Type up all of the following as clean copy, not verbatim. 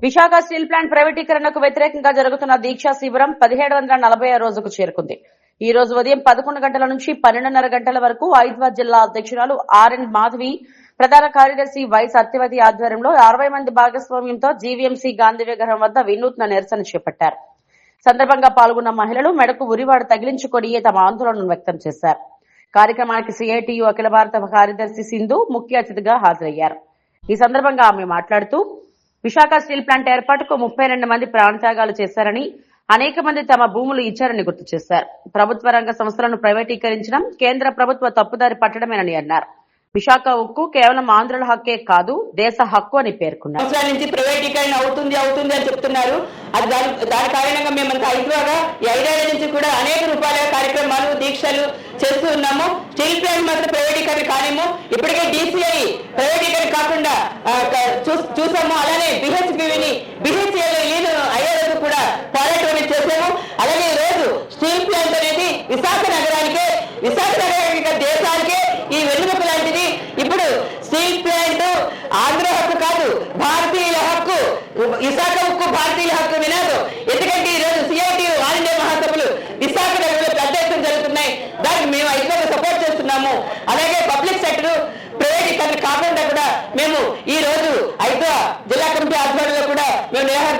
Visakha steel plant ప్రైవేటీకరణకు వ్యతిరేకంగా జరుగుతున్న దీక్షా శిబిరం 1740వ రోజుకు చేరుకుంది. ఈ రోజు ఉదయం 11 గంటల నుంచి 12:30 గంటల వరకు హైదరాబాద్ జిల్లా అధ్యక్షురాలు ఆర్ఎన్ మాధవి, ప్రధాన కార్యదర్శి వై సత్యవతి ఆధ్వర్యంలో 60 మంది భాగస్వామ్యంతో జీవీఎంసీ గాంధీ విగ్రహం వద్ద వినూత్న నిరసన చేపట్టారు. సందర్భంగా పాల్గొన్న మహిళలు మెడకు ఉరివాడు తగిలించుకొని తమ ఆందోళనను వ్యక్తం చేశారు. కార్యక్రమానికి సిఐటియు అఖిల భారత కార్యదర్శి సింధు ముఖ్య అతిథిగా హాజరయ్యారు. ఈ సందర్భంగా ఆమె మాట్లాడుతూ, విశాఖ స్టీల్ ప్లాంట్ ఏర్పాటుకు 32 మంది ప్రాణత్యాగాలు చేశారని, అనేక మంది తమ భూములు ఇచ్చారని గుర్తు చేశారు. ప్రభుత్వ రంగ సంస్థలను ప్రైవేటీకరించడం కేంద్ర ప్రభుత్వ తప్పుదారి పట్టడమేనని అన్నారు. విశాఖ ఉక్కు కేవలం ఆంధ్రుల హక్కే కాదు, దేశ హక్కు అని పేర్కొన్నారు. నుంచి ప్రైవేటీకరణ అవుతుంది అని చెప్తున్నారు. అది దాని కారణంగా మేమంతా ఐదుగా ఈ 5 ఏళ్ల నుంచి కూడా అనేక రూపాయల కార్యక్రమాలు, దీక్షలు చేస్తూ ఉన్నాము. స్టీల్ ప్లాంట్ మాత్రం ప్రైవేటీకరణ కానిము. ఇప్పటికే DCI ప్రైవేటీకరణ కాకుండా చూసాము. అలానే BHPని BHCL అయ్యేందుకు కూడా పోరాటం చేసాము. అలాగే ఈ రోజు స్టీల్ ప్లాంట్ అనేది విశాఖ నగరానికే దేశానికే ఈ వెన్నుముక లాంటిది. ఇప్పుడు స్టీల్ ప్లాంట్ ఆంధ్ర హక్కు కాదు, భారతీయుల హక్కు. విశాఖ హక్కు భారతీయుల హక్కు వినాదు. ఎందుకంటే ఈ రోజు సిఐటి ఆల్ ఇండియా మహాసభలు విశాఖ నగరంలో పెద్ద ఎత్తున జరుగుతున్నాయి. దానికి మేము ఐదుగా సపోర్ట్ చేస్తున్నాము. అలాగే పబ్లిక్ సెక్టర్ ప్రైవేటీకరణ కాకుండా కూడా మేము ఈ రోజు జిల్లా కమిటీ ఆధ్వర్యంలో కూడా మేము నిరాహార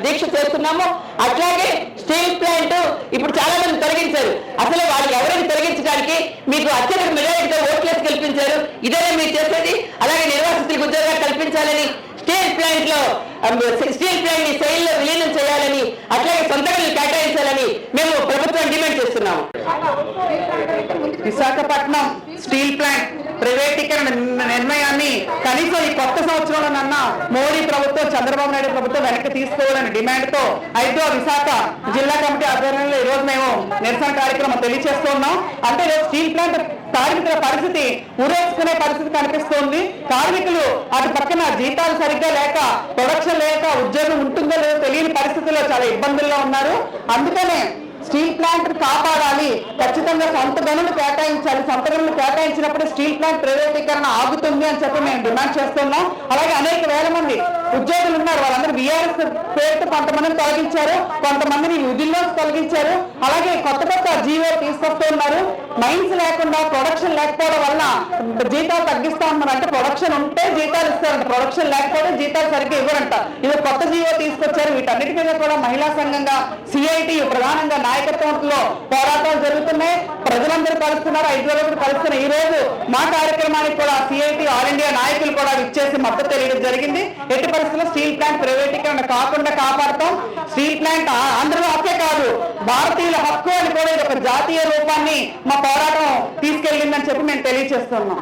దీక్ష చేస్తున్నాము. అట్లాగే స్టీల్ ప్లాంట్ ఇప్పుడు చాలా మంది తొలగించారు. అసలు వాళ్ళు ఎవరైనా తొలగించడానికి మీకు అత్యధిక మెజారిటీతో ఓట్లేసి కల్పించారు. ఇదేనా మీరు చేసేది? అలాగే నిర్వాసితులకు ఉద్యోగాలు కల్పించాలని, స్టీల్ ప్లాంట్ ని శైలిలో విలీనం చేయాలని, అట్లాగే సొంత గనులు కేటాయించాలని మేము ప్రభుత్వం డిమాండ్ చేస్తున్నాము. విశాఖపట్నం స్టీల్ ప్లాంట్ ప్రైవేటీకరణ నిర్ణయాన్ని కనీసం ఈ కొత్త సంవత్సరంలోనన్నా మోడీ ప్రభుత్వం, చంద్రబాబు నాయుడు ప్రభుత్వం వెనక్కి తీసుకోవాలని డిమాండ్ తో విశాఖ జిల్లా కమిటీ ఆధ్వర్యంలో ఈ రోజు మేము నిరసన కార్యక్రమం తెలియజేస్తూ ఉన్నాం. అంటే స్టీల్ ప్లాంట్ కార్మికుల పరిస్థితి ఊరేసుకునే పరిస్థితి కనిపిస్తోంది. కార్మికులు అటు పక్కన జీతాలు సరిగ్గా లేక, ప్రొడక్షన్ లేక, ఉద్యోగం ఉంటుందో లేదో తెలియని పరిస్థితుల్లో చాలా ఇబ్బందుల్లో ఉన్నారు. అందుకనే స్టీల్ ప్లాంట్ కాపాడాలి, ఖచ్చితంగా సొంత గనులు కేటాయించాలి. సొంత గనులు కేటాయించినప్పుడు స్టీల్ ప్లాంట్ ప్రైవేటీకరణ ఆగుతుంది అని చెప్పి మేము డిమాండ్ చేస్తున్నాం. అలాగే అనేక వేల మంది ఉద్యోగులు ఉన్నారు. వాళ్ళందరూ VRS పేరుతో కొంతమందిని తొలగించారు, కొంతమందిని విధుల్లో తొలగించారు. అలాగే కొత్త జీవో తీసుకొస్తూ ఉన్నారు. మైన్స్ లేకుండా, ప్రొడక్షన్ లేకపోవడం వల్ల జీతాలు తగ్గిస్తా ఉన్నారు. అంటే ప్రొడక్షన్ ఉంటే జీతాలు ఇస్తారంట, ప్రొడక్షన్ లేకపోతే జీతాలు సరిగ్గా ఇవ్వరంట. ఇది కొత్త జీవో తీసుకొచ్చారు. వీటన్నిటి మీద కూడా మహిళా సంఘంగా CIT ప్రధానంగా నాయకత్వంలో పోరాటాలు జరుగుతున్నాయి. ప్రజలందరూ కలుస్తున్నారు, 5 రోజులు కలుస్తున్నారు. ఈ రోజు మా కార్యక్రమానికి కూడా CIT ఆల్ ఇండియా నాయకులు కూడా ఇచ్చేసి మద్దతు తెలియడం జరిగింది. ఎట్టి పరిస్థితుల్లో స్టీల్ ప్లాంట్ ప్రైవేటీకరణ కాకుండా కాపాడతాం. స్టీల్ ప్లాంట్ ఆంధ్రలో హక్కే కాదు, భారతీయుల హక్కు అని కూడా ఇది ఒక జాతీయ రూపాన్ని మా పోరాటం తీసుకెళ్లిందని చెప్పి మేము తెలియజేస్తున్నాం.